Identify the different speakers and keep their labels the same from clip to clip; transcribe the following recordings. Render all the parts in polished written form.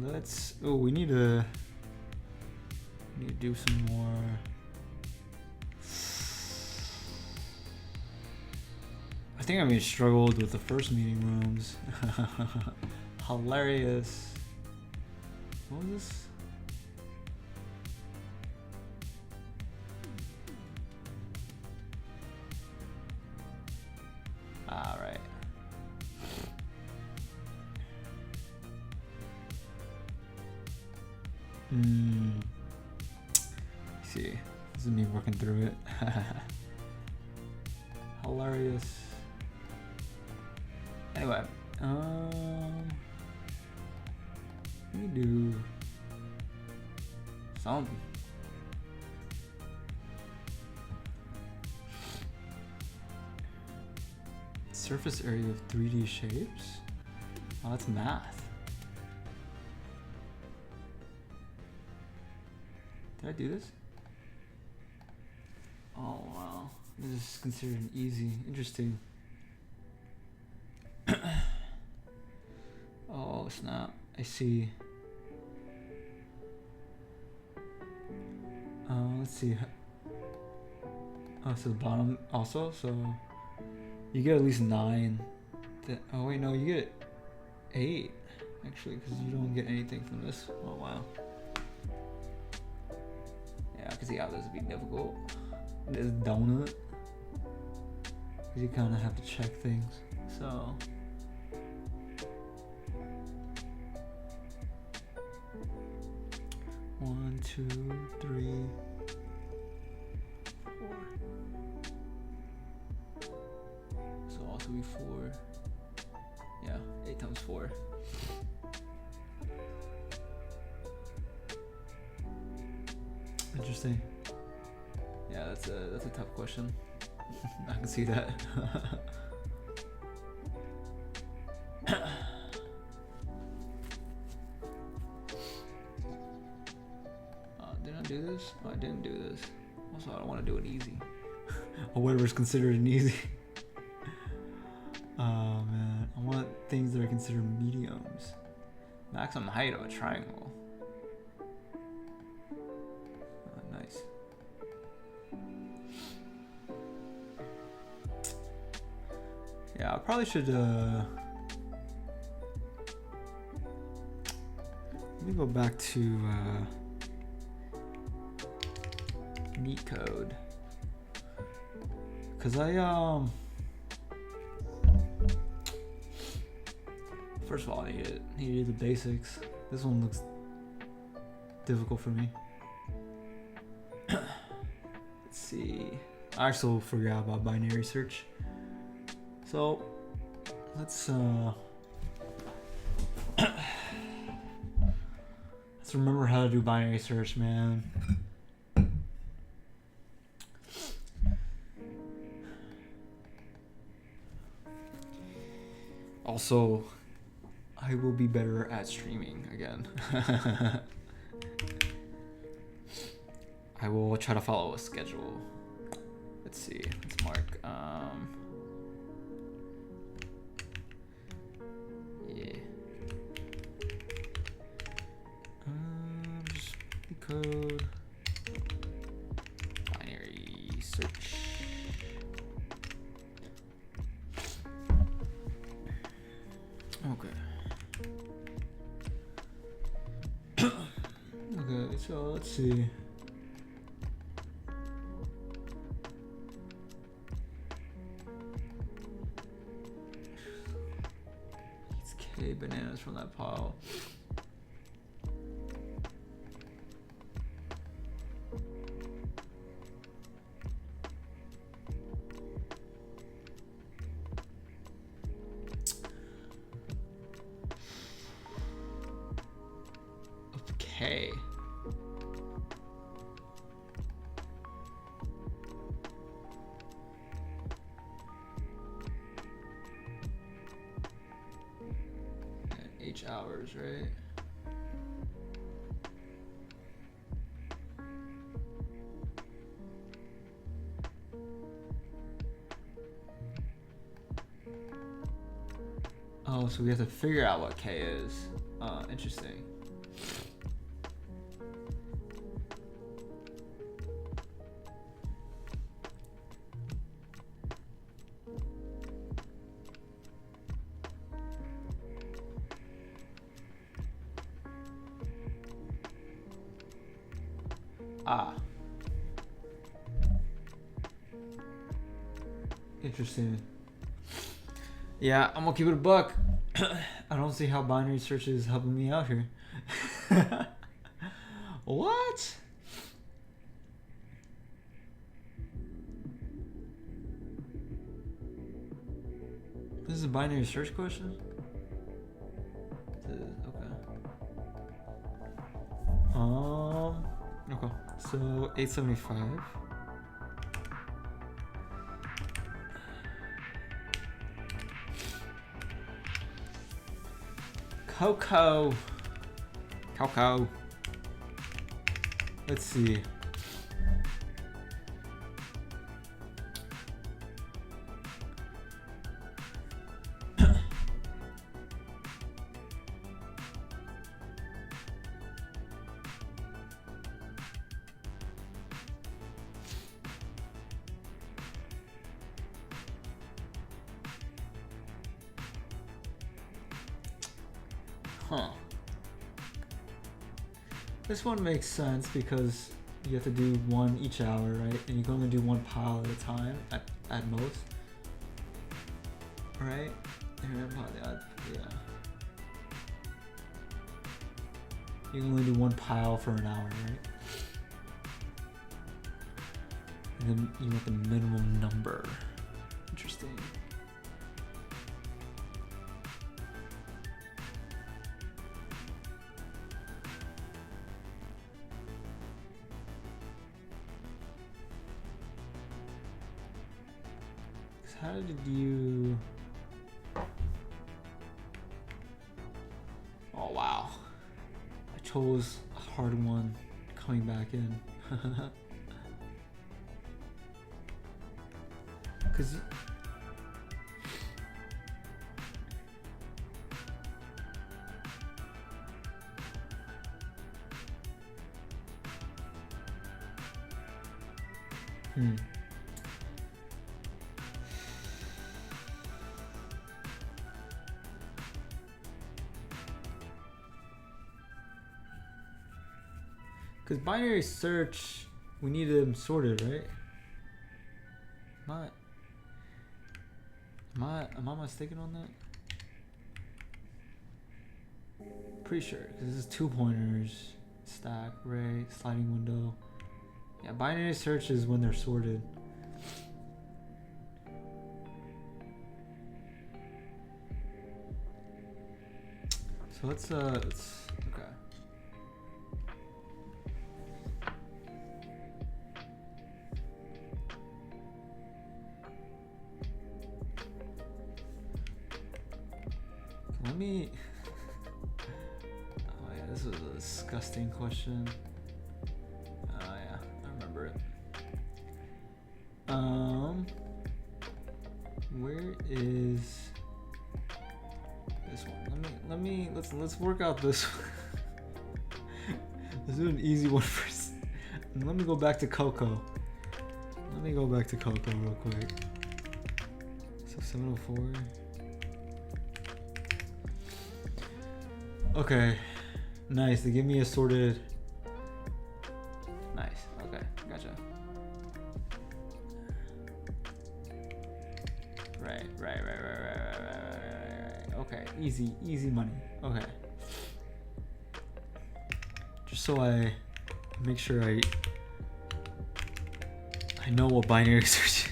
Speaker 1: let's. Oh, we need to do some more. I think I struggled with the first meeting rooms. Hilarious. What was this? All right. See, this is me working through it. Hilarious. Anyway, we do something. Surface area of 3D shapes? Oh, that's math. Did I do this? Oh wow, this is considered an easy. Interesting. Oh snap, I see. Let's see. Oh, so the bottom also, so you get at least 9. Oh wait, no, you get 8 actually, because you don't get anything from this. Oh wow. Yeah, I can see how this would be difficult. This donut, because you kind of have to check things. So. One, 2, 3, 4. So also be 4. Yeah, 8 times 4. Interesting. Yeah, that's a tough question. I can see that. Did I do this? Oh, I didn't do this. Also, I don't want to do it easy. Or whatever is considered an easy. Oh man, I want things that are considered mediums. Maximum height of a triangle. Oh, nice. Yeah, I probably should. Let me go back to Leetcode, because first of all, I needed the basics. This one looks difficult for me. Let's see. I also forgot about binary search. So let's remember how to do binary search, man. Also, I will be better at streaming again. I will try to follow a schedule. Let's see. Let's mark. Yeah. Just code. Binary search. Okay. Okay, so let's see. It's K bananas from that pile. Okay. H hours, right? Oh, so we have to figure out what K is. Interesting. Ah. Interesting. Yeah, I'm gonna keep it a buck. I don't see how binary search is helping me out here. What? This is a binary search question? Okay. Okay. So 875. Coco. Let's see. Huh. This one makes sense because you have to do one each hour, right? And you can only do one pile at a time at most. Right? Yeah. You can only do one pile for an hour, right? And then you want the minimum number. Interesting. How did you... Oh wow, I chose a hard one coming back in. Cause because binary search, we need them sorted, right? Am I mistaken on that? Pretty sure, because this is 2 pointers, stack, array, sliding window. Yeah, binary search is when they're sorted. So let's okay. Let me. Oh yeah, this was a disgusting question. Oh yeah, I remember it. Where is this one? Let's work out this. Let's do an easy one first. And let me go back to Coco. Real quick. So 704. Okay, nice. They give me a sorted. Nice. Okay, gotcha. Right. Okay, easy money. Okay. Just so I make sure I know what binary search.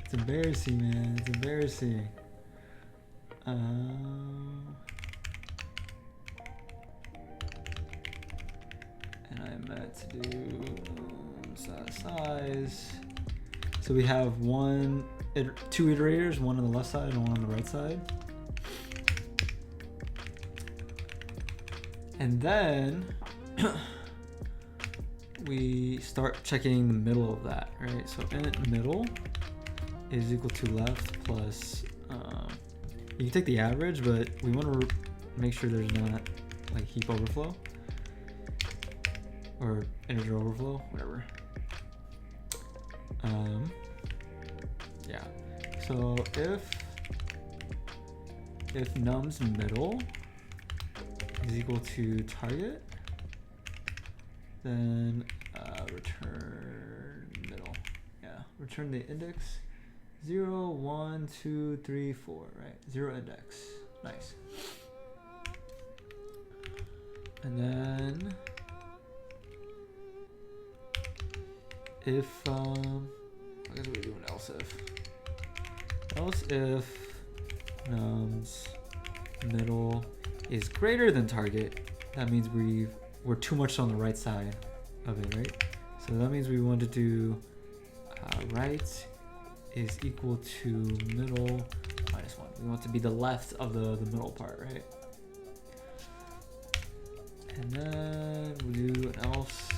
Speaker 1: It's embarrassing, man. It's embarrassing. And I meant to do size. So we have two iterators, one on the left side and one on the right side. And then we start checking the middle of that, right? So in middle is equal to left plus, you can take the average, but we want to make sure there's not like heap overflow or integer overflow, whatever. Yeah. So if num's middle is equal to target, then return middle. Yeah, return the index 0, 1, 2, 3, 4, right? 0 index. Nice. And then if I guess we do an else if. Else if num's middle is greater than target, that means we're too much on the right side of it, right? So that means we want to do right is equal to middle minus 1. We want to be the left of the middle part, right? And then we'll do an else.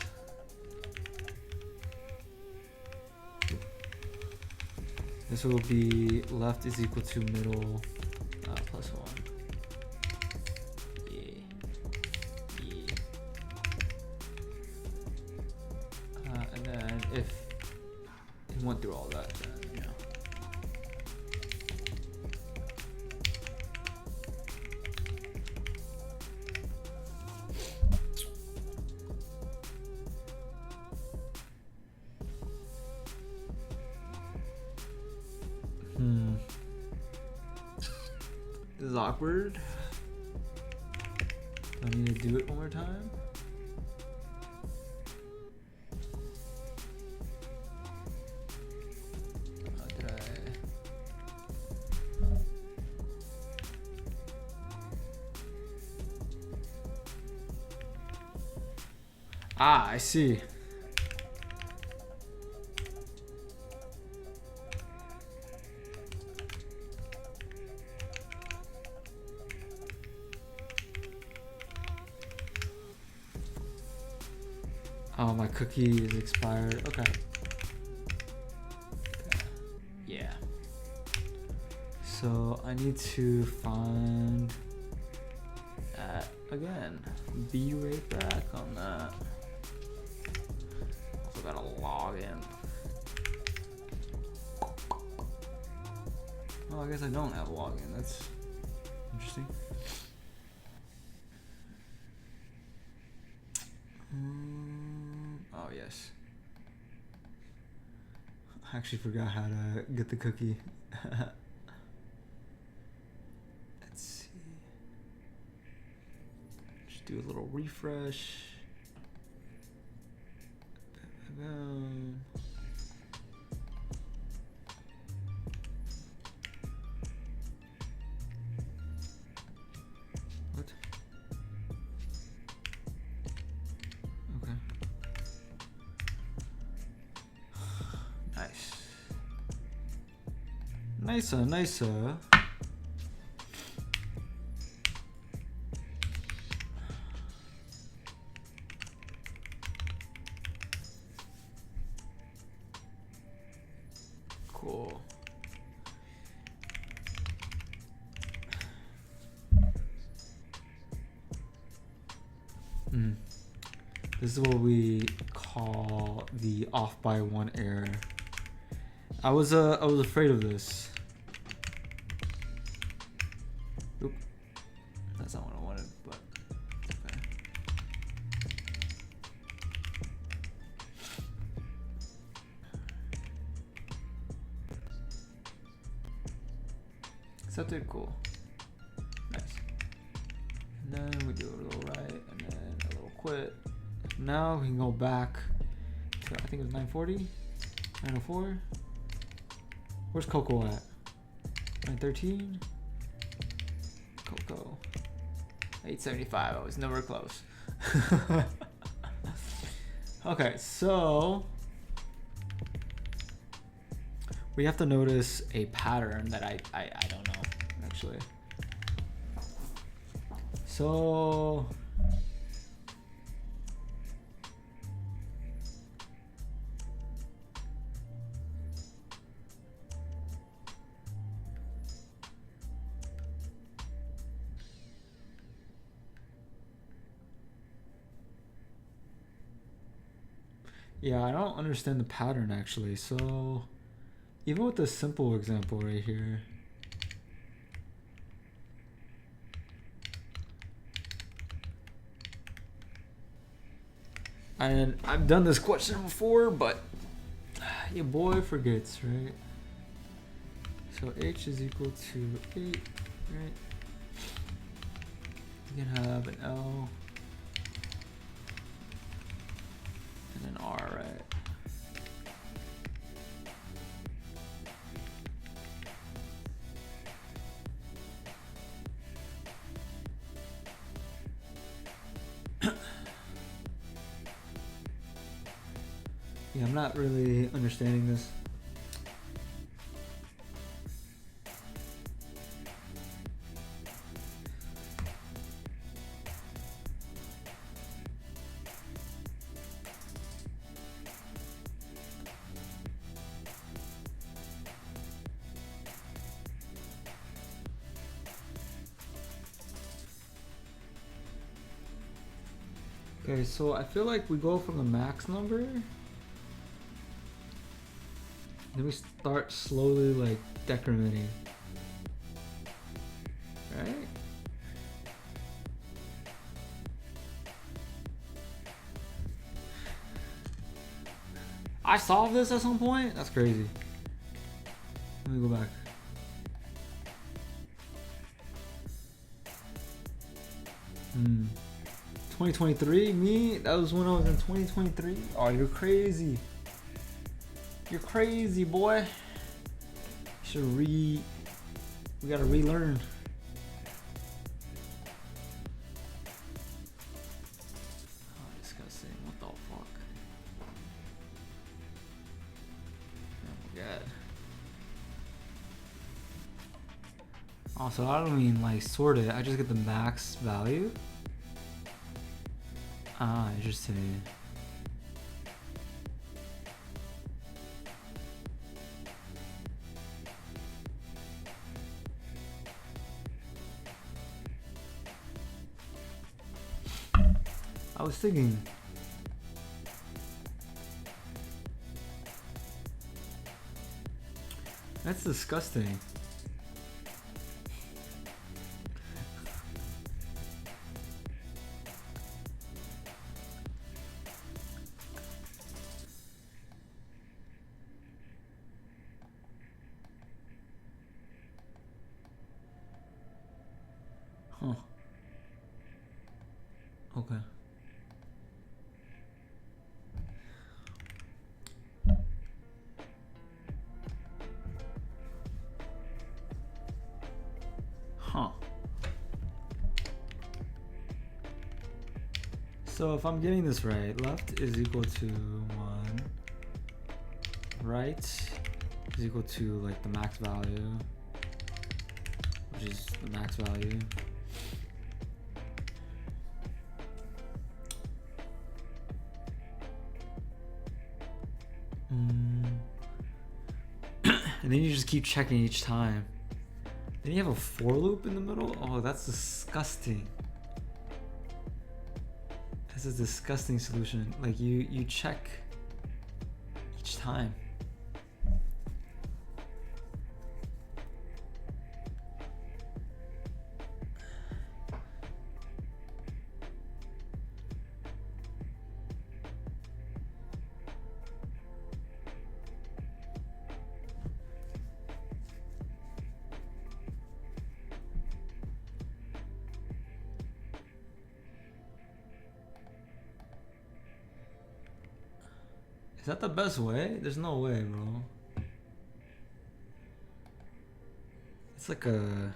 Speaker 1: This will be left is equal to middle plus 1. And then if it went through all that, then this is awkward. I need to do it one more time. Ah, I see. Oh, my cookie is expired. Okay. Yeah. So I need to find that again. Be right back on that. Also gotta log in. Oh, I guess I don't have a login. That's interesting. Oh yes. I actually forgot how to get the cookie. Let's see. Just do a little refresh. What? Okay. Nice. Nicer. Cool. This is what we call the off by 1 error. I was afraid of this. Oop. That's not what I wanted, but okay. Accepted, cool. Nice. And then we do a little right and then a little quit. Now we can go back to, I think it was 940, 904. Where's Coco at? 913. Coco. 875. I was nowhere close. Okay, so we have to notice a pattern that I don't know actually. So Yeah, I don't understand the pattern actually. So even with this simple example right here, and I've done this question before, but your boy forgets, right? So h is equal to 8, right? You can have an L and an R, right? Yeah, I'm not really understanding this. Okay, so I feel like we go from the max number, then we start slowly like decrementing, right? I solved this at some point? That's crazy. Let me go back. Hmm. 2023? Me? That was when I was in 2023? Oh, you're crazy. You're crazy, boy. We gotta relearn. Oh, disgusting. What the fuck? Oh my god. Also, I don't mean like sort it. I just get the max value. Ah, interesting. I was thinking. That's disgusting. Huh. Okay. Huh. So if I'm getting this right, left is equal to 1. Right is equal to like the max value, which is the max value. And then you just keep checking each time. Then you have a for loop in the middle? Oh, that's disgusting. That's a disgusting solution. Like you check each time. Is that the best way? There's no way, bro. It's like a...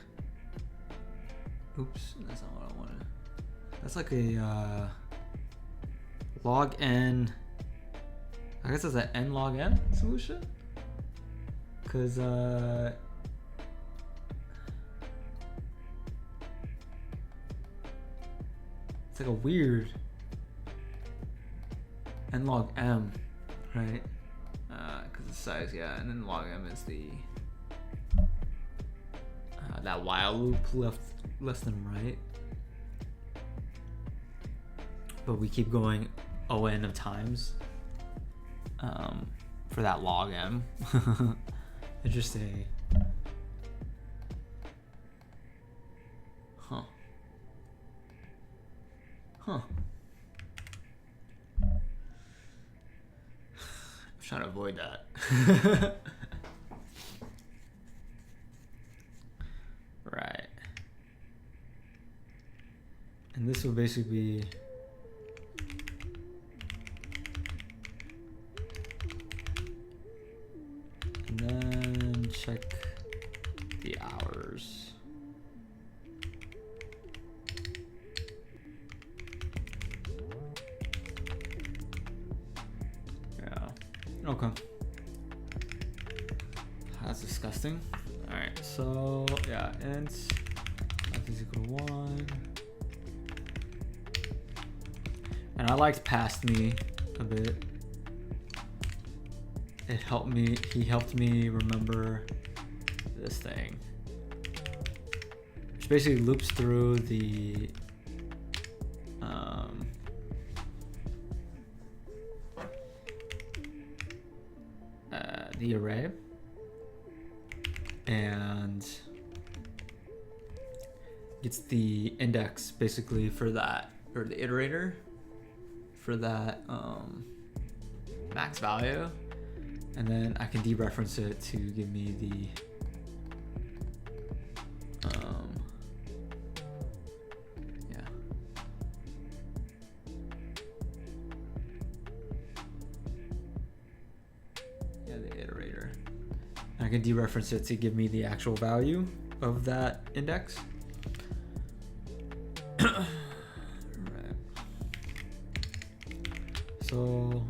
Speaker 1: Oops, that's not what I wanted. That's like a log n... I guess it's an n log n solution? Because it's like a weird n log m. Right, because the size, yeah, and then log m is the that while loop left than right, but we keep going o(n) of times. for that log m. Interesting. Huh. Huh. I'm trying to avoid that. Right. And this will basically be and then check the hours. Yeah. Okay. That's disgusting. Alright, so yeah, int f is equal to 1. And I liked past me a bit. It helped me, he helped me remember this thing. Which basically loops through the array and gets the index basically for that, or the iterator for that max value, and then I can dereference it to give me the the iterator. And I can dereference it to give me the actual value of that index. Right. So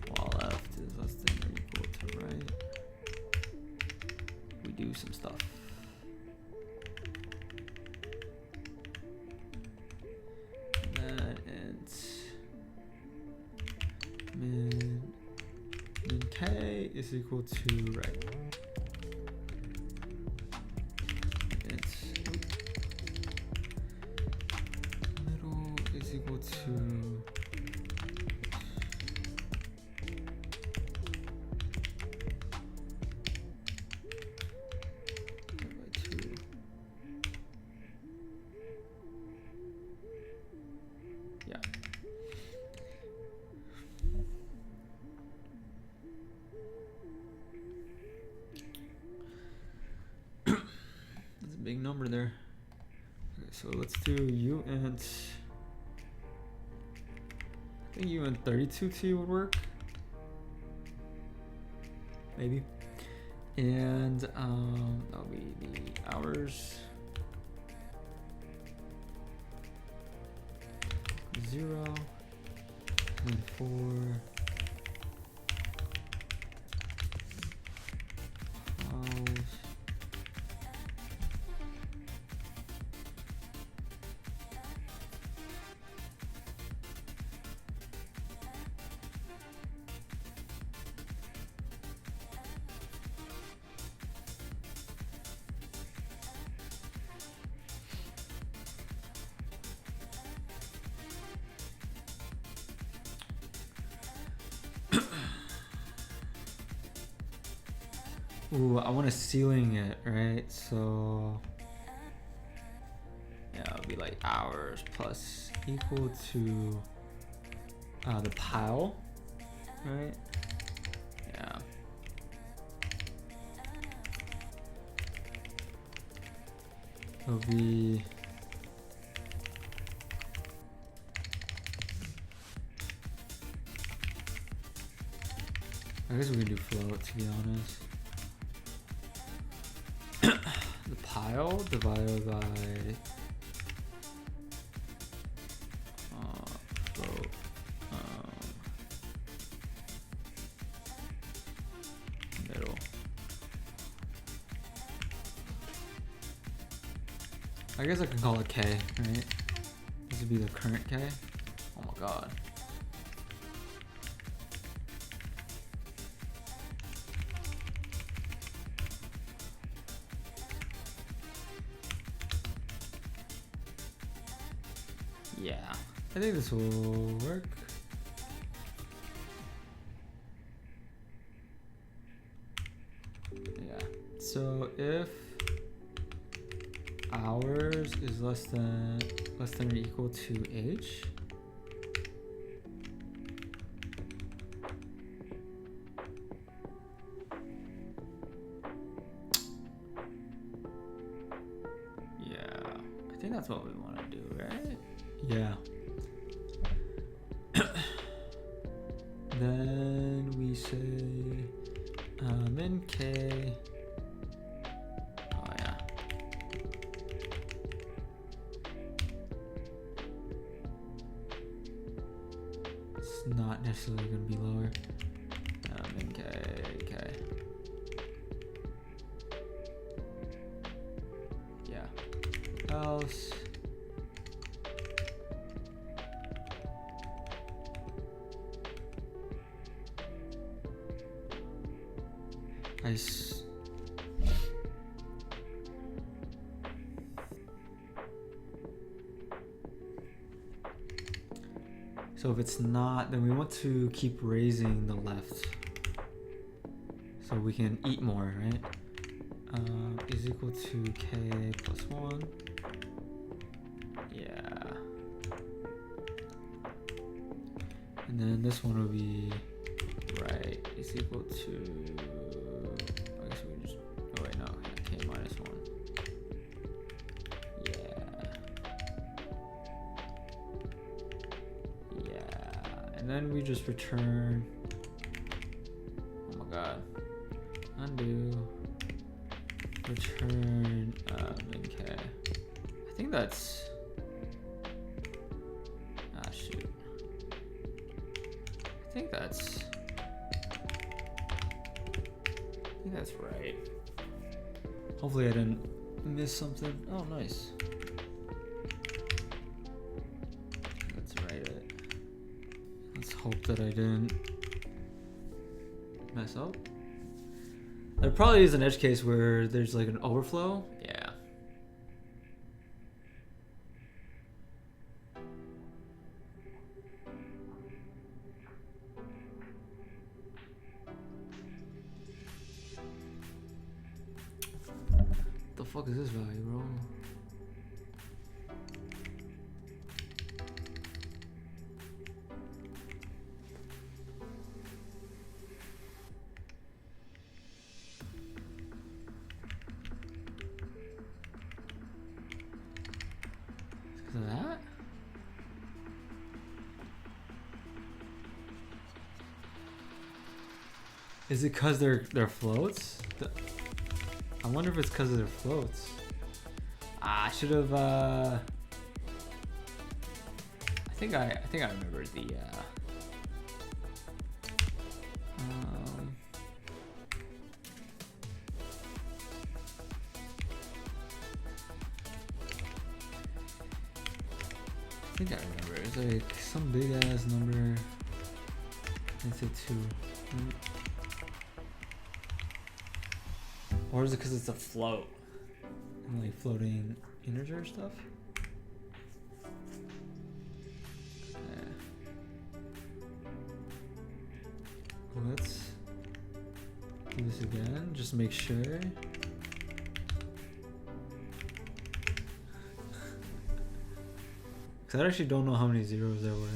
Speaker 1: while left is less than or equal to right, we do some stuff. And then int min k is equal to right. Middle is equal to big number there. Okay, so let's do uint. I think uint 32t would work. Maybe. And that'll be the hours. 0 and 4. Ooh, I want to ceiling it, right? So yeah, it'll be like hours plus equal to the pile, right? Yeah. It'll be I guess we can do float, to be honest. The pile divided by float middle. I guess I can call it K, right? This would be the current K. Oh my god. Yeah, I think this will work. So if hours is less than or equal to h, yeah, I think that's what we want to do, right? Yeah. Then we say min k. Oh yeah. It's not necessarily going to be lower. Min k, k. Yeah. Else. So if it's not, then we want to keep raising the left so we can eat more, right? Is equal to k plus 1. Yeah. And then this one will be right is equal to, I guess we just, oh wait, no, k minus 1. And then we just return, oh my god, undo, return min k. I think that's, shoot. I think that's right. Hopefully I didn't miss something. Oh, nice. Let's write it. Let's hope that I didn't mess up. There probably is an edge case where there's like an overflow. Yeah. The fuck is this value, bro? That? Is it because they're floats? I wonder if it's because of their floats. I should have. I think I remember the. I think I remember. It's like some big ass number. Let's say 2. Or is it because it's a float? And like floating integer stuff? Yeah. Let's do this again. Just make sure. Because I actually don't know how many zeros there were.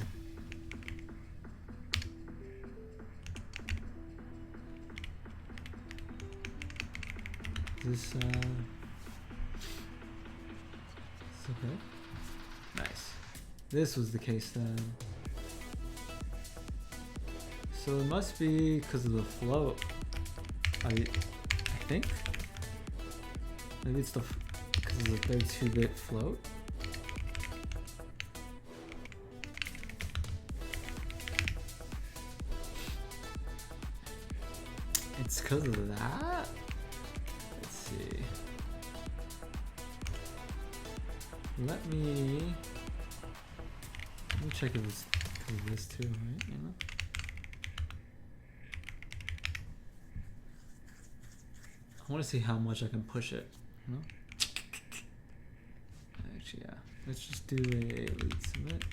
Speaker 1: This, it's okay. Nice. This was the case then. So it must be because of the float. I think. Maybe it's because of the 32-bit float. It's because of that? Let's see. Let me check if it's because of this too, right? You know? I want to see how much I can push it. You know? Actually, yeah. Let's just do a lead submit.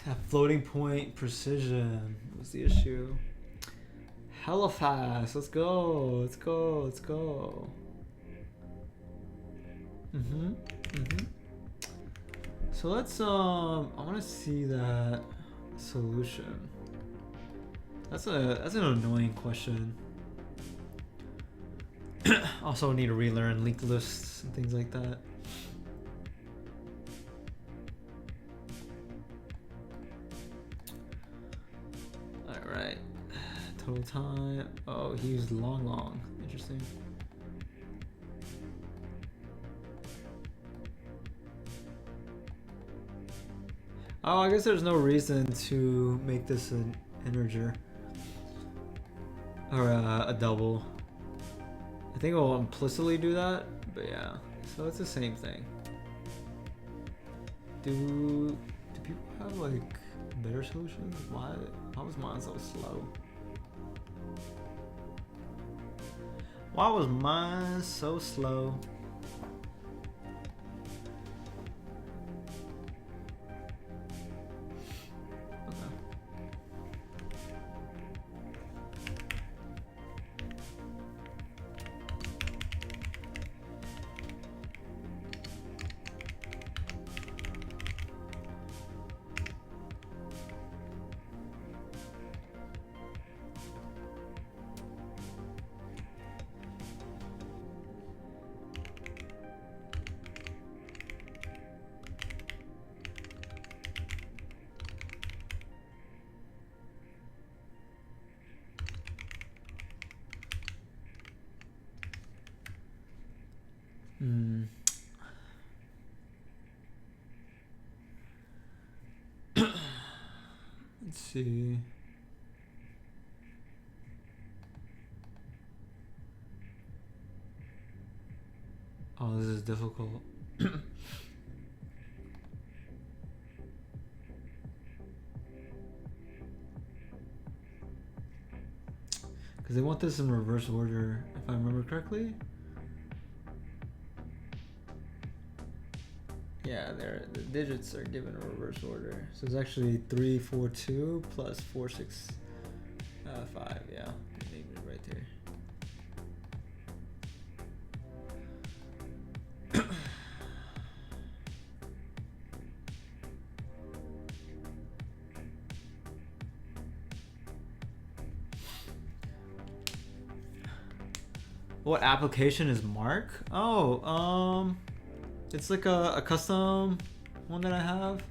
Speaker 1: That floating point precision was the issue. hella fast. Let's go. Let's go. Let's go. So let's I want to see that solution. That's an annoying question. Also need to relearn linked lists and things like that. All right. Total time. Oh, he used long. Interesting. Oh, I guess there's no reason to make this an integer or a double. I think it will implicitly do that, but yeah. So it's the same thing. Do people have like better solutions? Why was mine so slow? Why was mine so slow? Let's see. Oh, this is difficult. Because they want this in reverse order, if I remember correctly. Yeah, the digits are given in reverse order. So it's actually 3, 4, 2 plus 4, 6, 5. Yeah, name it right there. What application is Mark? Oh, it's like a custom one that I have.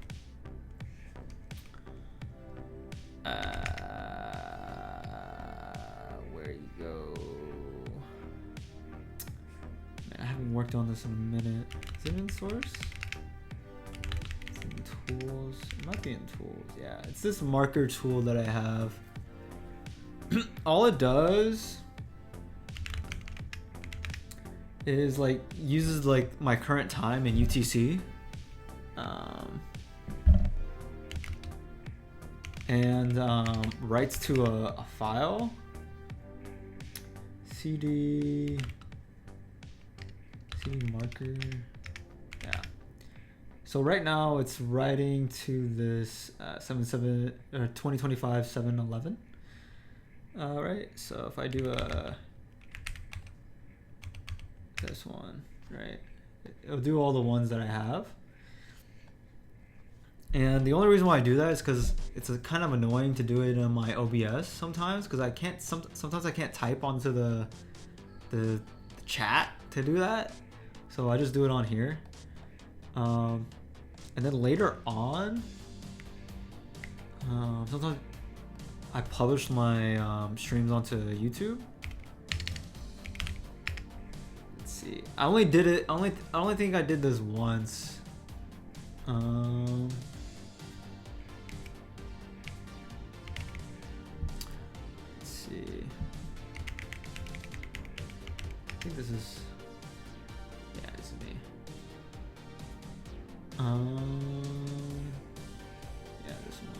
Speaker 1: Where you go? Man, I haven't worked on this in a minute. Is it in source? It's in tools. It might be in tools. Yeah, it's this marker tool that I have. All it does is like uses like my current time in UTC, and writes to a file. CD marker. Yeah. So right now it's writing to this 2025 711. Right. So if I do this one, right, it'll do all the ones that I have. And the only reason why I do that is because it's kind of annoying to do it in my OBS sometimes, because I can't sometimes I can't type onto the chat to do that, so I just do it on here. And then later on, sometimes I publish my streams onto YouTube. I only did it. I only think I did this once. Let's see. I think this is. Yeah, this is me. Yeah, this one.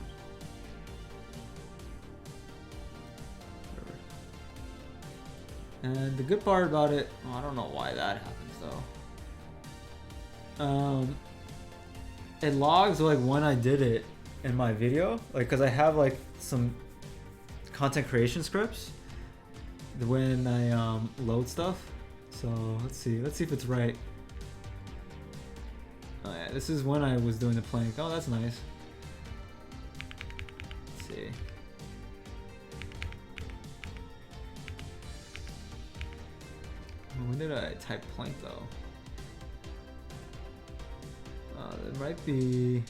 Speaker 1: And the good part about it, I don't know why that happens though. It logs like when I did it in my video, like because I have like some content creation scripts when I load stuff. So let's see if it's right. Oh yeah, this is when I was doing the plank. Oh, that's nice. Let's see. When did I type plank though? It might be.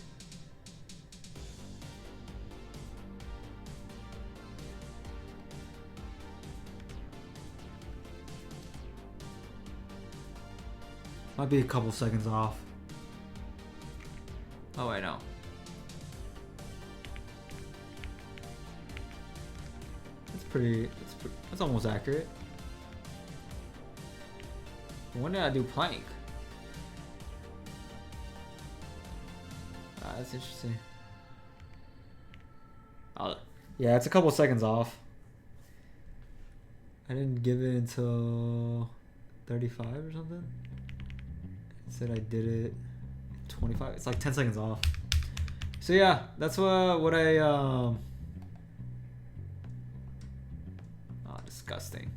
Speaker 1: Might be a couple seconds off. Oh wait, no. That's almost accurate. When did I do plank? That's interesting. Oh, yeah, it's a couple seconds off. I didn't give it until 35 or something. It said I did it 25. It's like 10 seconds off. So yeah, that's what I oh, disgusting.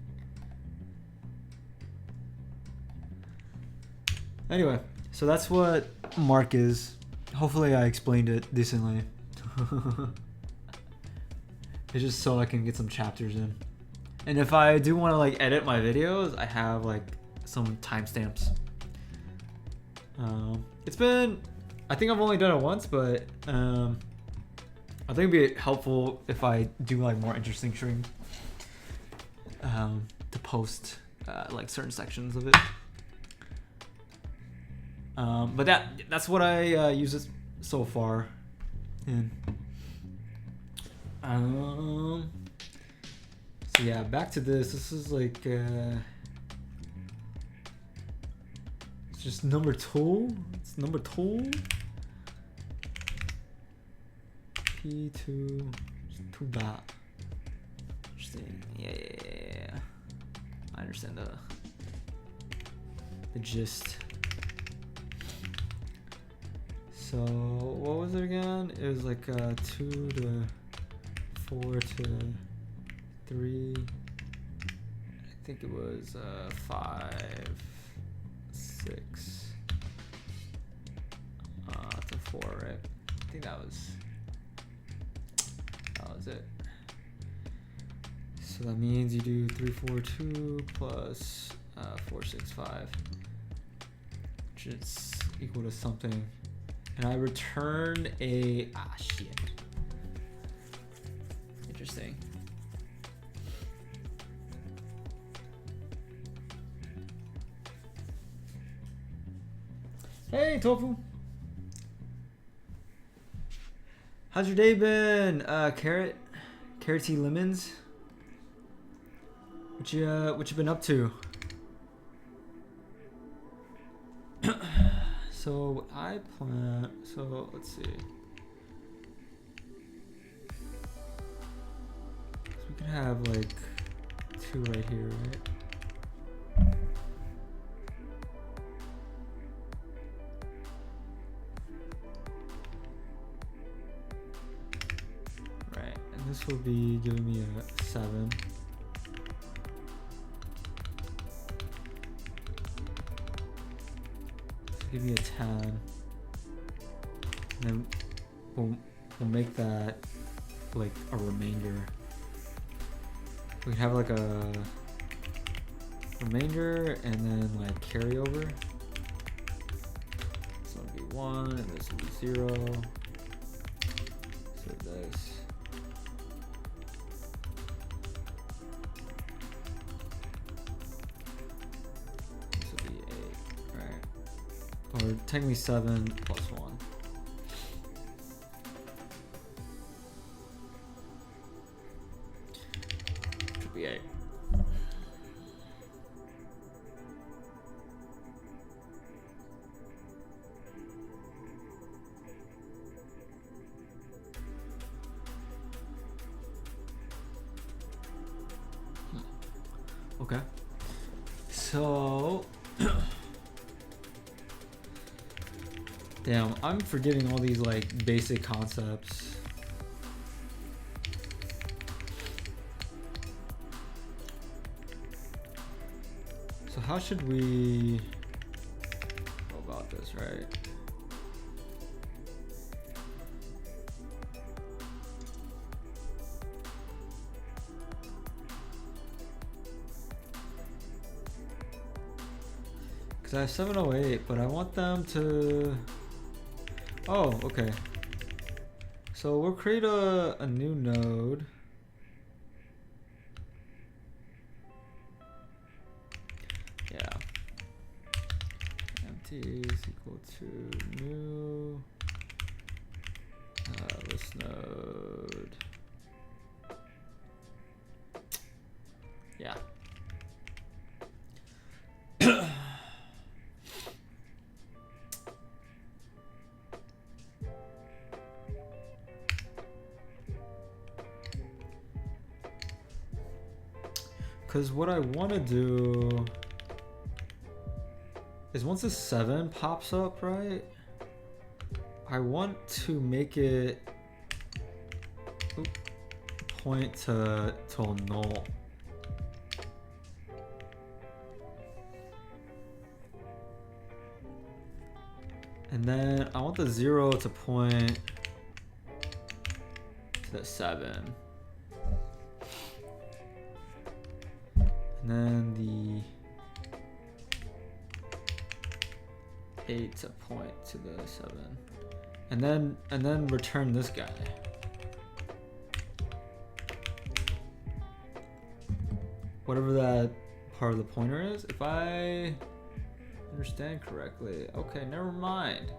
Speaker 1: Anyway, so that's what Mark is. Hopefully I explained it decently. It's just so I can get some chapters in. And if I do want to like edit my videos, I have like some timestamps. It's been, I think I've only done it once, but I think it'd be helpful if I do like more interesting streams to post like certain sections of it. But that's what I use it so far. And so yeah, back to this. This is like it's just number 2. It's number 2. P2 2 dot. Interesting. Yeah. I understand the gist. So what was it again? It was like 2 to 4 to 3. I think it was 5, 6 to 4, right? I think that was it. So that means you do 3, 4, 2 plus 4, 6, 5, which is equal to something. And I return a shit. Interesting. Hey Tofu. How's your day been? Carroty lemons. What you been up to? So I plan. So let's see. So we can have like 2 right here, right? Right, and this will be giving me a 7. Give me a 10, and then we'll make that like a remainder. We can have like a remainder and then like carryover. So it'll be 1 and this will be 0. So this. Or technically 7 plus 1. Should be 8. Okay. So damn, I'm forgetting all these like basic concepts. how should we go about this, right? Because I have 708, but I want them to... Oh, okay. So we'll create a new node. Yeah. Empty is equal to new list node. Yeah. Because what I want to do is once a 7 pops up, right? I want to make it point to null. And then I want the 0 to point to the 7. And then the 8 to point to the 7. And then return this guy. Whatever that part of the pointer is. If I understand correctly. Okay, never mind.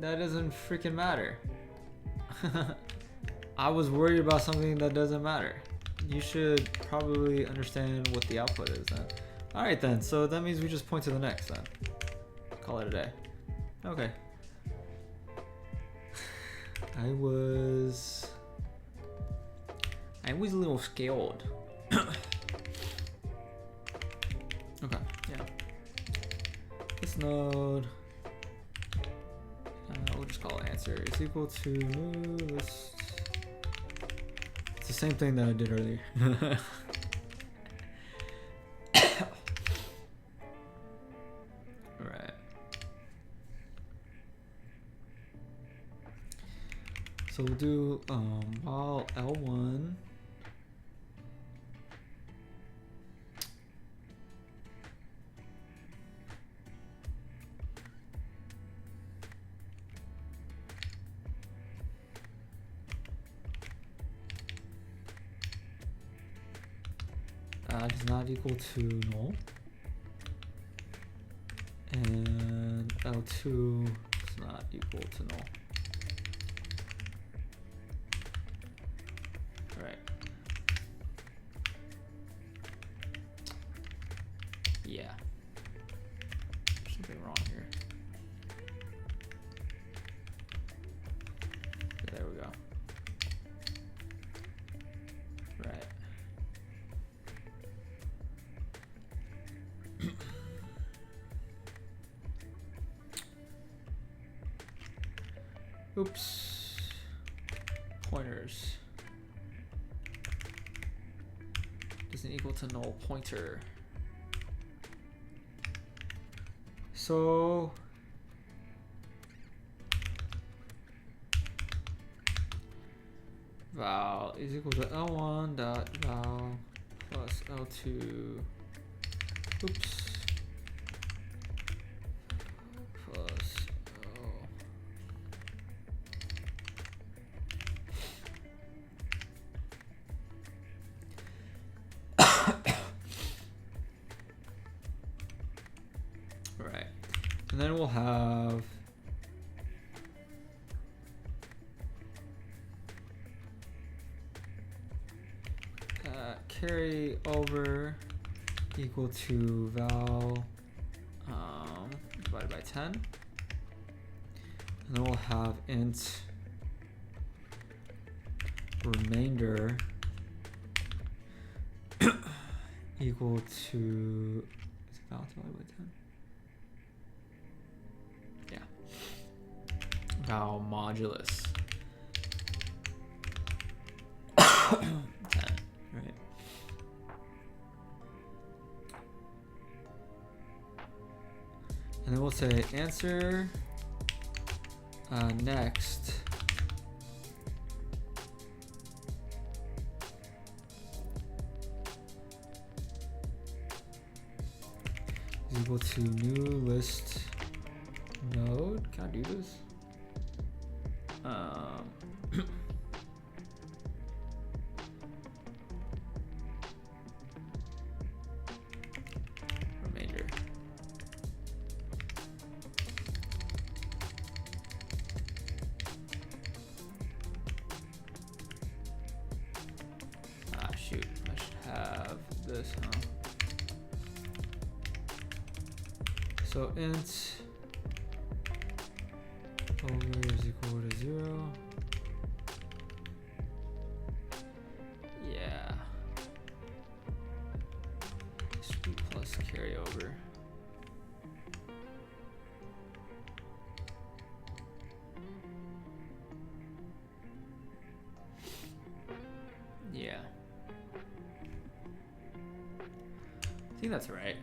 Speaker 1: That doesn't freaking matter. I was worried about something that doesn't matter. You should probably understand what the output is then. Alright then, so that means we just point to the next then. Call it a day. Okay. I was a little scared. Okay, yeah. This node, we'll just call it answer is equal to new list. It's the same thing that I did earlier. Alright. So we'll do while L1 is not equal to null, and L2 is not equal to null. All right. Yeah. There's something wrong here. Okay, there we go. Right. Oops. Pointers isn't equal to null pointer. So val is equal to L1 dot val plus L2. Oops. Plus right. And then we'll have carry over equal to val divided by 10. And then we'll have int remainder equal to, is it val divided by 10? Yeah. Val modulus 10, right? And then we'll say answer next is equal to new list node. Can I do this? Remainder. Ah, shoot. I should have this, huh? So int over is equal to 0. Yeah. Scoop plus carryover. Yeah. I think that's right.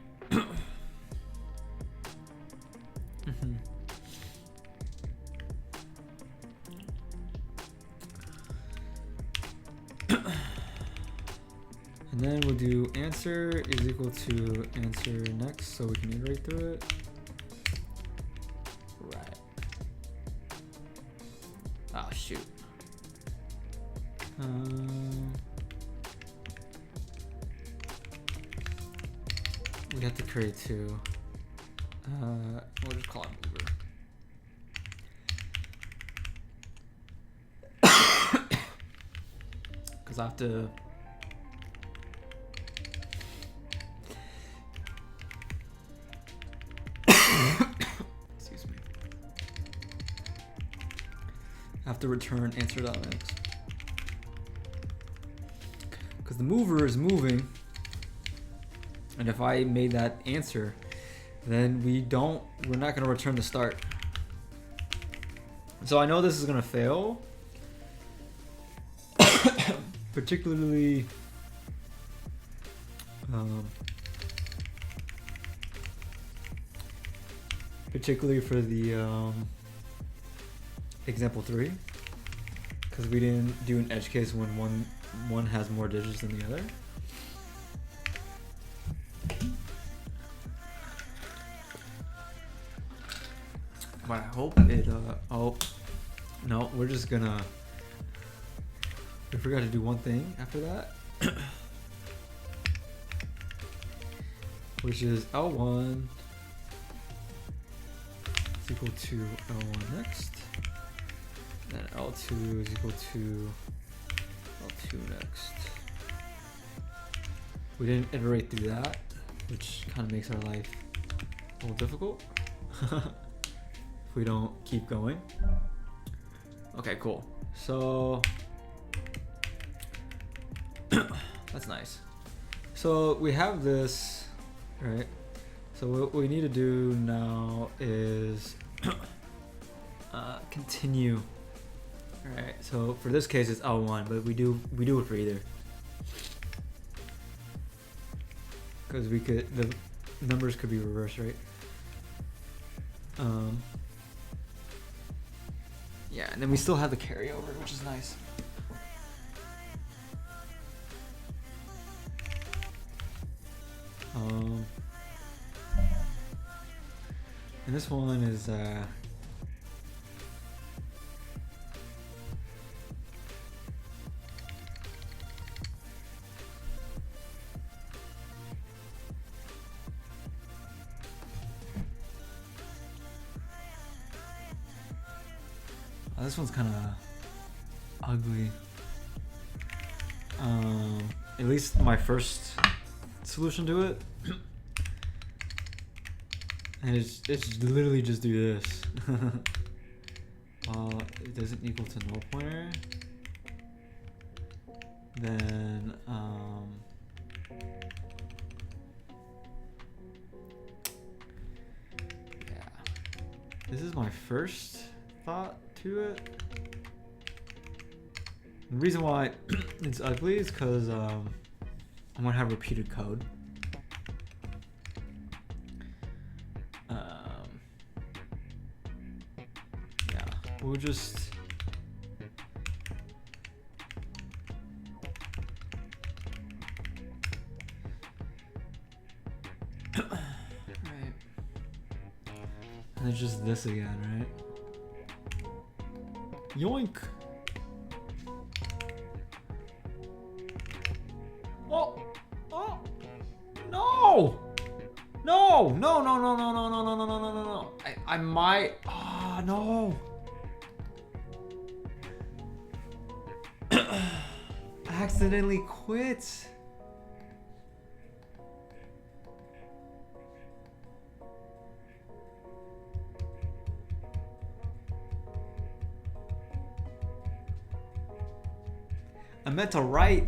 Speaker 1: And then we'll do answer is equal to answer next, so we can iterate through it. Right. Oh shoot. We have to create two. We'll just call it mover. Because I have to. Excuse me. I have to return answer.next. Because the mover is moving. And if I made that answer, then we're not going to return the start. So I know this is going to fail. Particularly for the example 3, because we didn't do an edge case when one has more digits than the other. But I hope it, oh, no, we're just gonna, we forgot to do one thing after that, which is L1 is equal to L1 next, then L2 is equal to L2 next. We didn't iterate through that, which kind of makes our life a little difficult. If we don't keep going. Okay, cool. So that's nice. So we have this, right? So what we need to do now is continue. All right. So for this case, it's L1, but we do it for either, because the numbers could be reversed, right? Yeah, and then we still have the carryover, which is nice. And this one is this one's kind of ugly. At least my first solution to it, and it's literally just do this. It doesn't equal to null pointer. Then yeah, this is my first thought to it. The reason why it's ugly is because I'm gonna have repeated code. we'll just right. And then just this again, right? Yoink! Oh! Oh! No! No! No, no, no, no, no, no, no, no, no, no, no, no. I might... Ah, no! I accidentally quit. I meant to write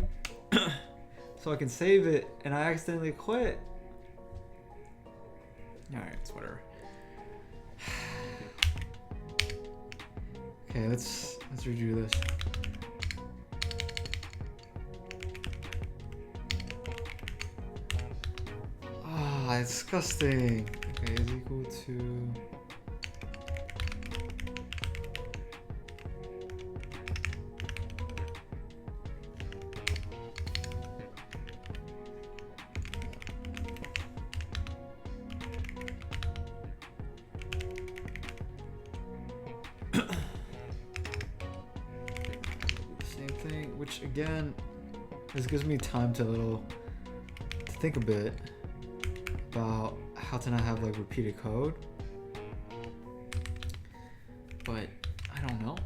Speaker 1: so I can save it, and I accidentally quit. Alright, it's whatever. Okay, let's redo this. Ah, disgusting. Okay, is equal to... Which again, this gives me time to think a bit about how to not have like repeated code, but I don't know.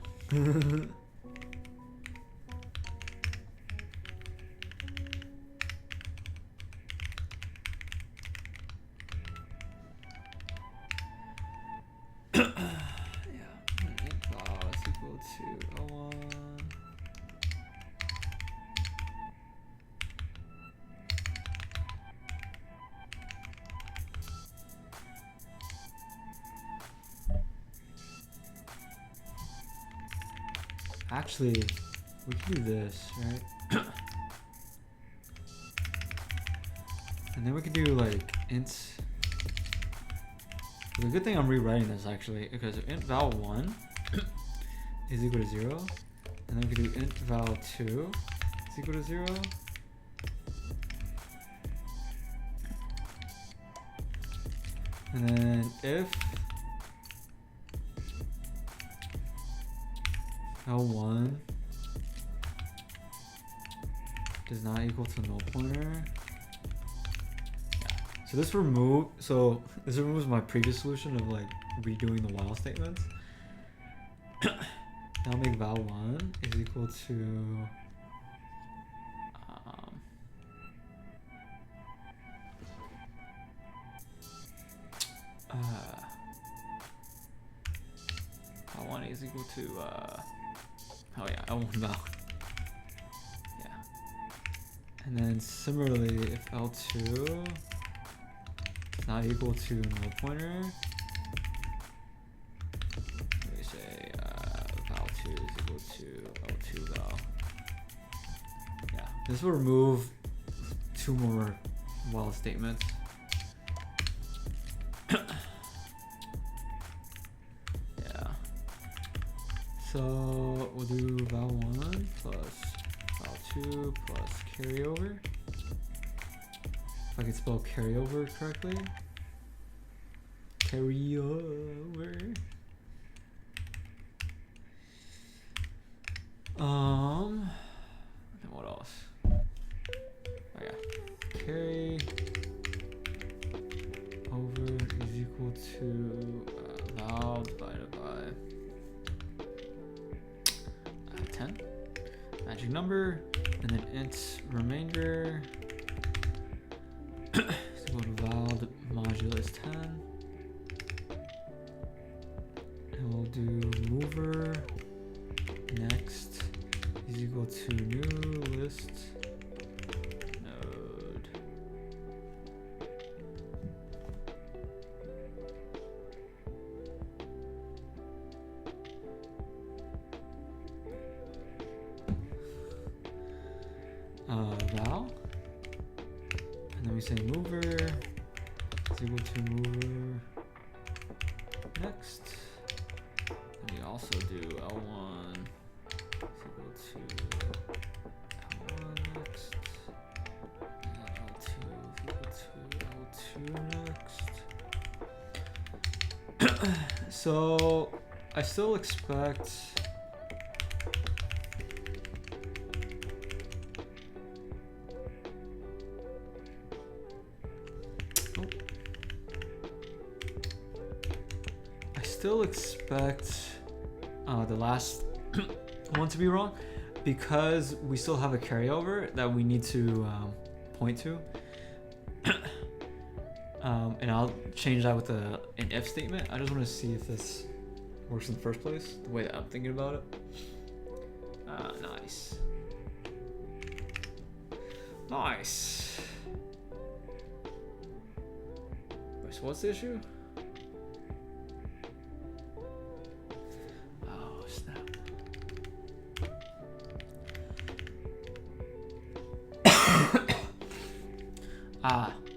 Speaker 1: Actually, we can do this, right? And then we can do like int. The good thing I'm rewriting this actually, because int val1 is equal to 0, and then we can do int val2 is equal to 0. And then if val1 is not equal to null pointer. So this removes my previous solution of like redoing the while statements. Now make val1 is equal to val1 is equal to oh yeah, L1 val. Yeah. And then similarly, if L2 is not equal to null pointer, let me say val2 is equal to L2 val. Yeah. This will remove 2 more while statements. So we'll do val1 plus val2 plus carryover. If I can spell carryover correctly. Carryover. And what else? Oh yeah. Carry over is equal to val divided by 10, magic number, and then int remainder is equal to val modulus 10, and we'll do mover next is equal to new list node. Val, and then we say mover is equal to mover next, and we also do L1 is equal to L1 next, and L2 is equal to L2 next. So I still expect the last one to be wrong, because we still have a carryover that we need to point to. And I'll change that with an if statement. I just want to see if this works in the first place, the way that I'm thinking about it. Nice. Nice. Wait, so what's the issue?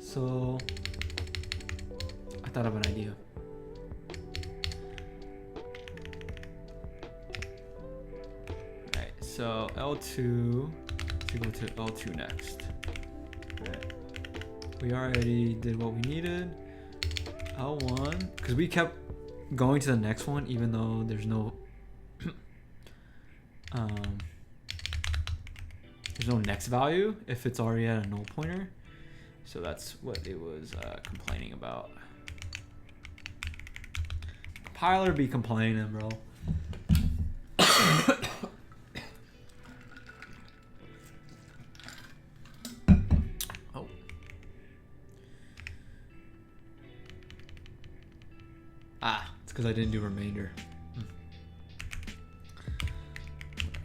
Speaker 1: So I thought of an idea. Right, so L2 is equal to L2 next. Right. We already did what we needed. L1, because we kept going to the next one even though there's no there's no next value if it's already at a null pointer. So that's what it was complaining about. Compiler be complaining, bro. Oh. It's because I didn't do remainder. I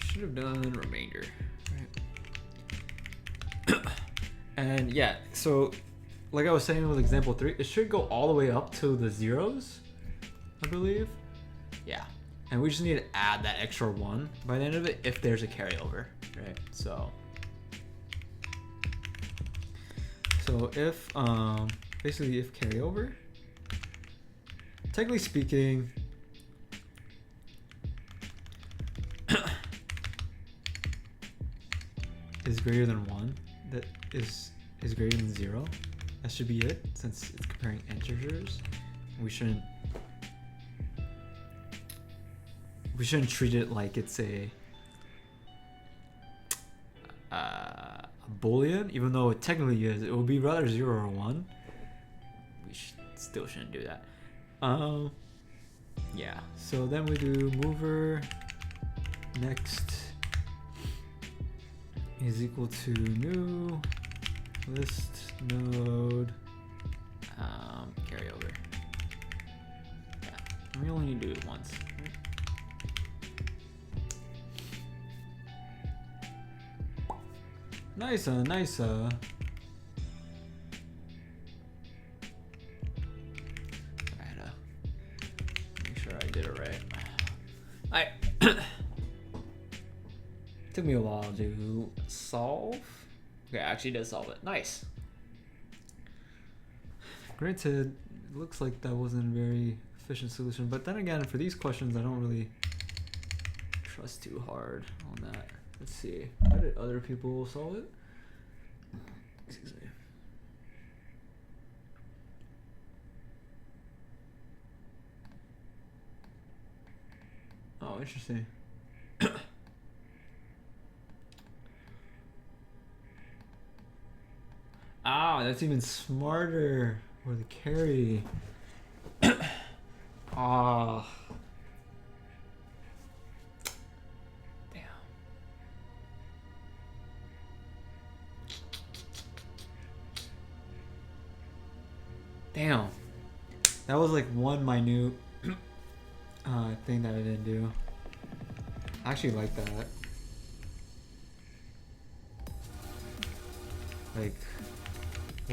Speaker 1: should have done remainder. And yeah, so like I was saying with example 3, it should go all the way up to the zeros, I believe. Yeah, and we just need to add that extra 1 by the end of it if there's a carryover, right? So if basically if carryover, technically speaking, is greater than 1, that is greater than 0. That should be it, since it's comparing integers. We shouldn't treat it like it's a boolean, even though it technically is. It will be rather 0 or 1. We still shouldn't do that. Yeah, so then we do mover next is equal to new list node carryover. Yeah, we only need to do it once. Nice, nice. Make sure I did it right. Took me a while to solve. Okay, I actually did solve it. Nice. Granted, it looks like that wasn't a very efficient solution, but then again, for these questions, I don't really trust too hard on that. Let's see. How did other people solve it? Excuse me. Oh, interesting. That's even smarter. Or the carry. Ah. Damn. Damn. That was like one minute thing that I didn't do. I actually like that. Like,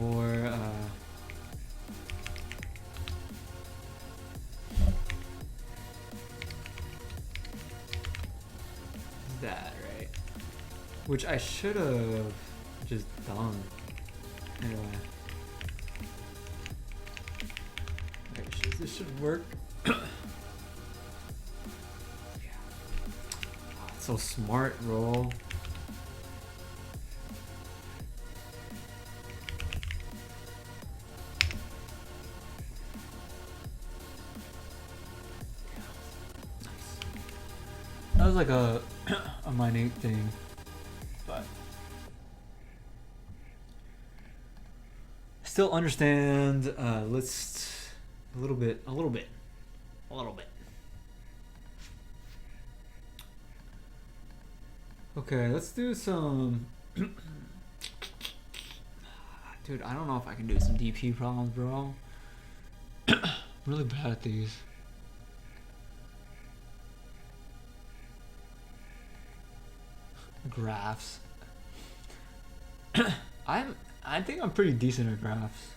Speaker 1: or that, right? Which I should have just done. Anyway. This should work. so smart, bro. That was like a minute thing, but still understand list a little bit. Okay, let's do some. Dude, I don't know if I can do some DP problems, bro. Really bad at these. Graphs. I think I'm pretty decent at graphs.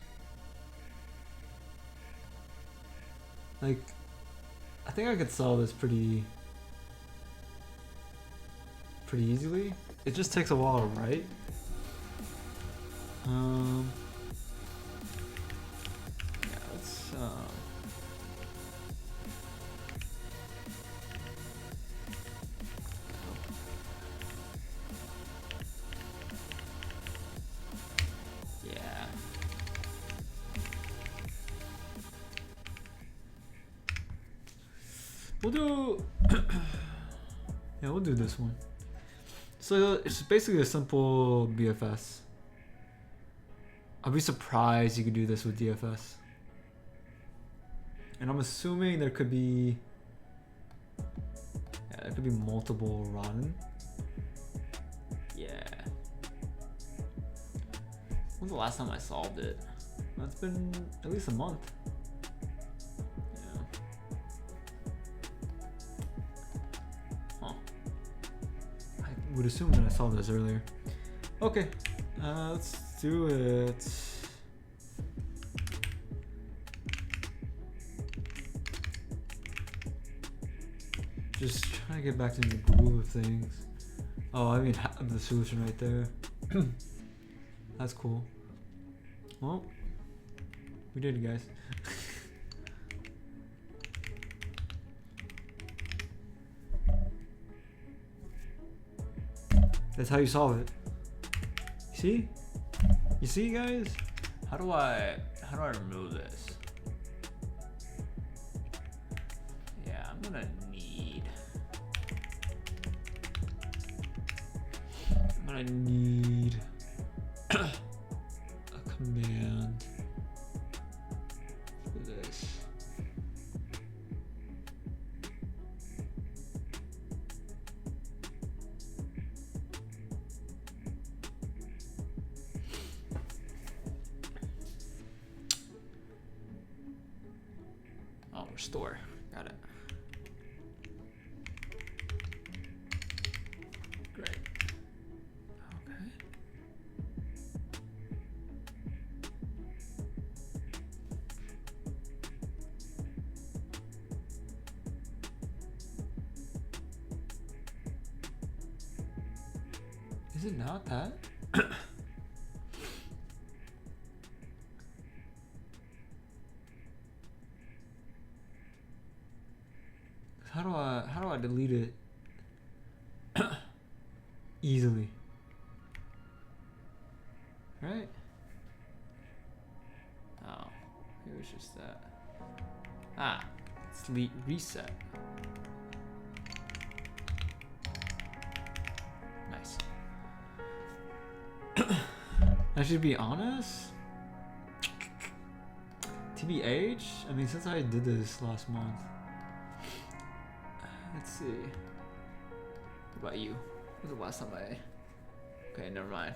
Speaker 1: Like, I think I could solve this pretty easily. It just takes a while to write. Yeah, let's yeah. We'll do yeah, we'll do this one. So it's basically a simple BFS. I'd be surprised you could do this with DFS. And I'm assuming there could be multiple run. Yeah. When's the last time I solved it? That's been at least a month. Would assume that I solved this earlier. Okay, let's do it. Just trying to get back to the groove of things. Oh, I mean, have the solution right there. That's cool. Well, we did it, guys. That's how you solve it. You see, guys? How do I remove this? Yeah, I'm gonna need a command for this. Restore. Got it. Great. Okay. Is it not that? How do I delete it easily? Right? Oh, it was just that. Ah, it's reset. Nice. I should be honest. TBH? I mean, since I did this last month. Let's see. What about you? When was the last time I... Okay, never mind.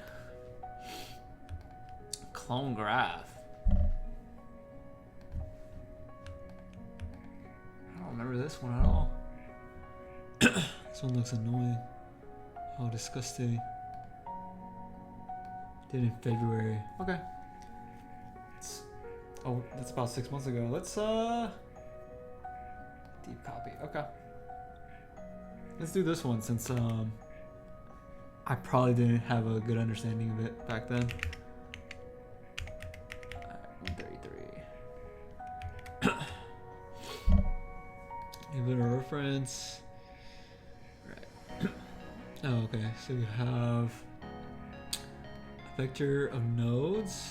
Speaker 1: Clone graph. I don't remember this one at all. This one looks annoying. Oh, disgusting. Did in February. Okay. Oh, that's about 6 months ago. Let's deep copy. Okay. Let's do this one since I probably didn't have a good understanding of it back then. 133. Give it a reference. Right. Oh, okay. So you have a vector of nodes.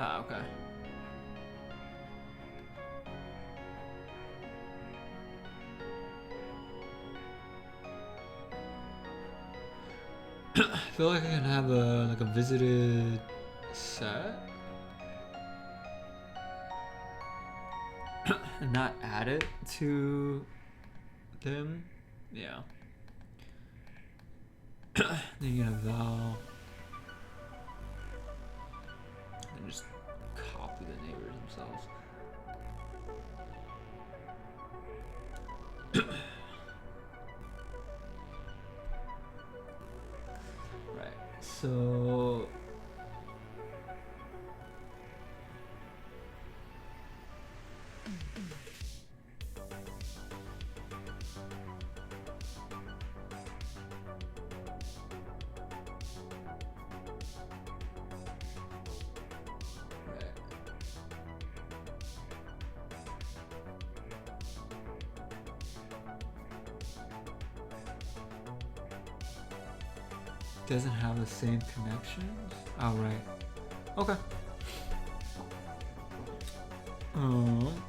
Speaker 1: Ah, okay. I feel like I can have a visited set and not add it to them. Yeah. Then you have val and just copy the neighbors themselves. Right. So doesn't have the same connections? Oh, right. Okay.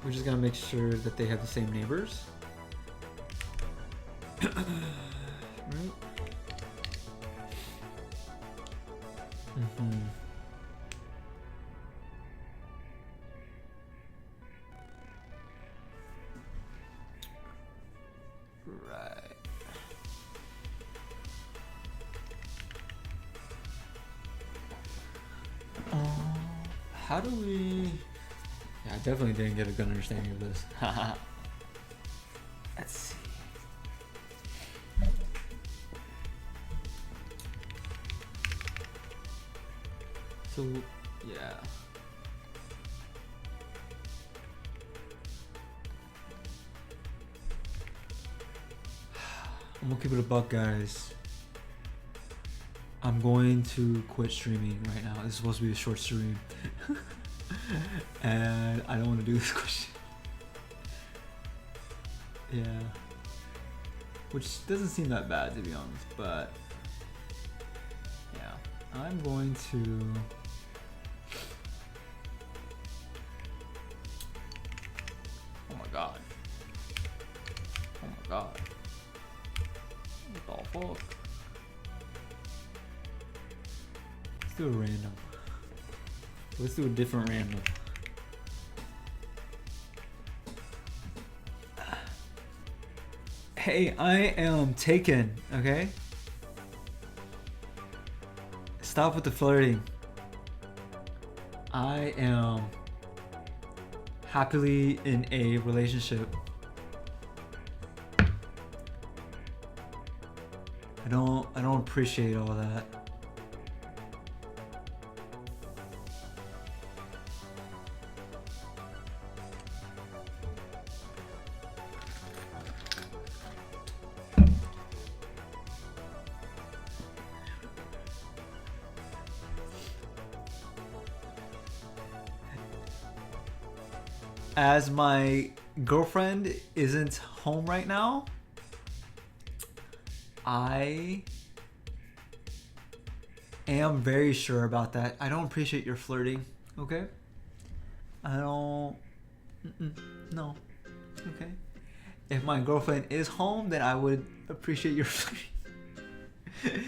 Speaker 1: We're just gonna make sure that they have the same neighbors. Right. Right. How do we... Yeah, I definitely didn't get a good understanding of this. Let's see. So, yeah. I'm gonna keep it a buck, guys. I'm going to quit streaming right now. This is supposed to be a short stream. And I don't want to do this question. Yeah. Which doesn't seem that bad, to be honest, but yeah. I'm going to... Oh my god. Oh my god. What the fuck? Let's do a random. Let's do a different random. Hey, I am taken, okay? Stop with the flirting. I am happily in a relationship. I don't appreciate all that. As my girlfriend isn't home right now, I am very sure about that. I don't appreciate your flirting, okay? I don't... no, okay? If my girlfriend is home, then I would appreciate your flirting.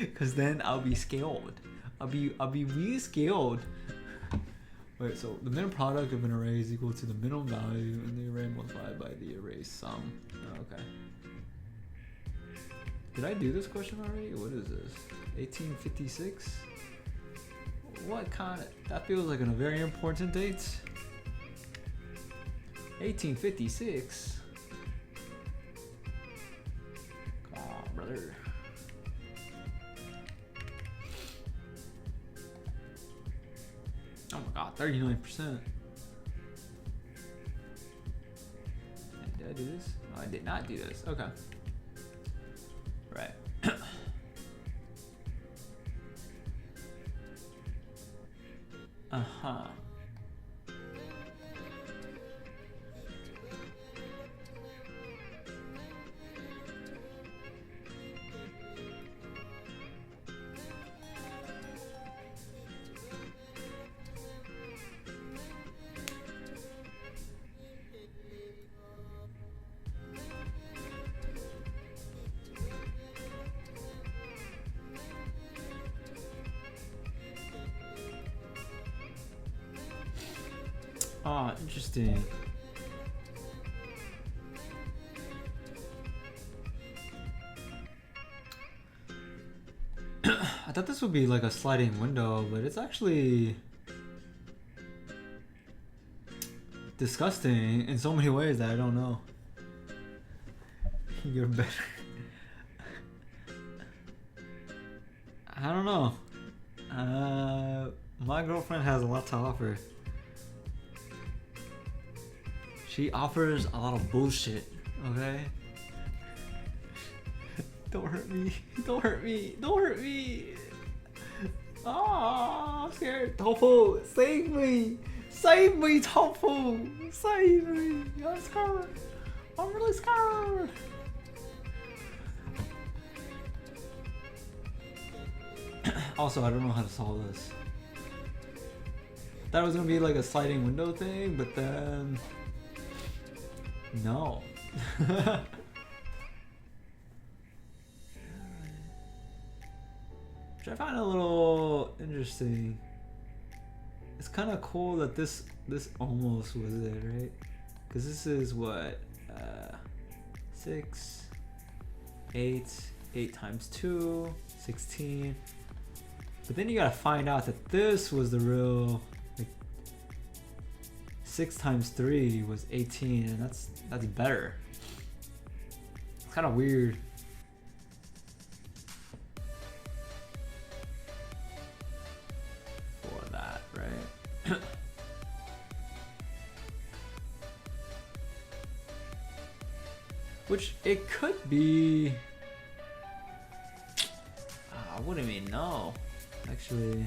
Speaker 1: Because then I'll be scared. I'll be really scared. Wait, so the minimum product of an array is equal to the minimum value in the array multiplied by the array sum. Oh, okay. Did I do this question already? What is this? 1856? What kind of... That feels like a very important date. 1856? Come on, brother. Oh my god, 39%. Did I do this? No, I did not do this. Okay. Right. Uh-huh. Oh, interesting. I thought this would be like a sliding window, but it's actually disgusting in so many ways that I don't know. You're better. I don't know. My girlfriend has a lot to offer. She offers a lot of bullshit, okay? Don't hurt me. Don't hurt me. Don't hurt me. Ah, I'm scared. Tofu, save me. Save me, Tofu. Save me. I'm scared. I'm really scared. Also, I don't know how to solve this. Thought it was gonna be like a sliding window thing, but then no. Which I find a little interesting. It's kind of cool that this almost was it, right? Because this is what 6, 8 times 2, 16. But then you gotta find out that this was the real, like, 6 times 3 was 18, and that's better. It's kind of weird. For that, right? Which it could be. I wouldn't even know. Actually,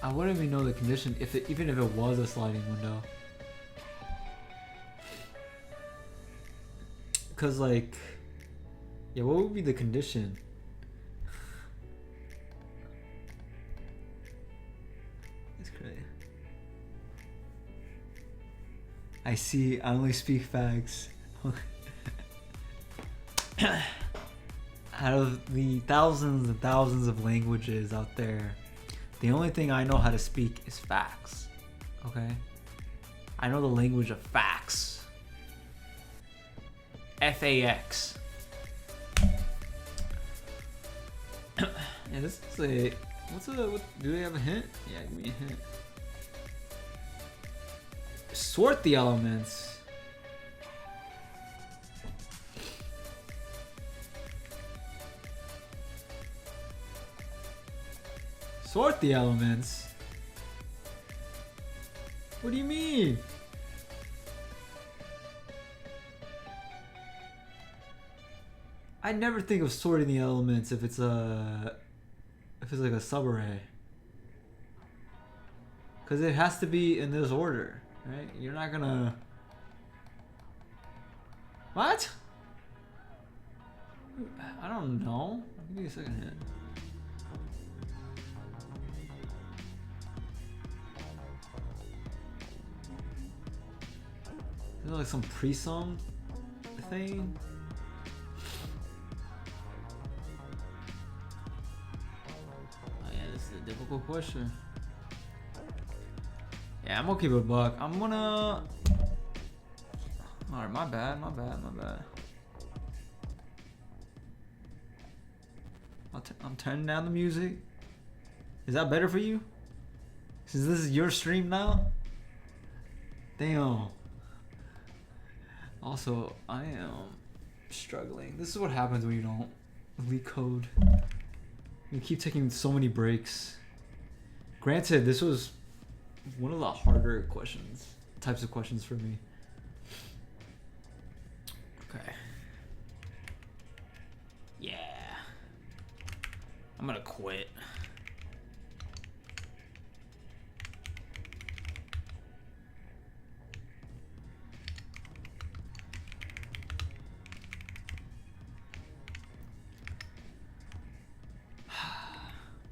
Speaker 1: I wouldn't even know the condition even if it was a sliding window. Cause like, yeah, what would be the condition? It's crazy. I see. I only speak facts. Out of the thousands and thousands of languages out there, the only thing I know how to speak is facts. Okay? I know the language of facts. F-A-X. Yeah, this is a... what, do they have a hint? Yeah, give me a hint. Sort the elements. Sort the elements? What do you mean? I never think of sorting the elements if it's like a subarray. Cause it has to be in this order, right? You're not gonna... What? I don't know. Give me a second hint. Is it like some pre-sum thing? Oh yeah, this is a difficult question. Yeah, I'm gonna keep it a buck. I'm gonna... Alright, my bad. I'm turning down the music. Is that better for you? Since this is your stream now? Damn. Also, I am struggling. This is what happens when you don't Leetcode. You keep taking so many breaks. Granted, this was one of the harder questions types of questions for me. Okay. Yeah. I'm gonna quit.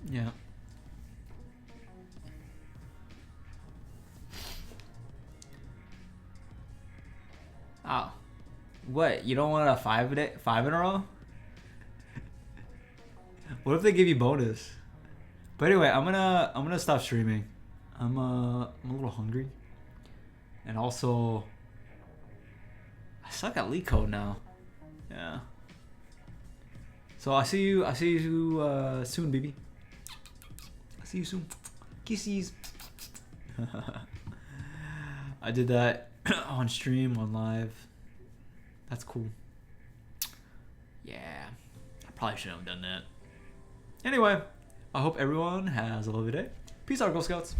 Speaker 1: Yeah. Oh. What? You don't want a 5 in a row? What if they give you bonus? But anyway, I'm gonna stop streaming. I'm a little hungry. And also I suck at Leetcode now. Yeah. So I see you soon, baby. I see you soon. Kisses. I did that on stream, on live. That's cool. Yeah. I probably shouldn't have done that. Anyway, I hope everyone has a lovely day. Peace out, Girl Scouts.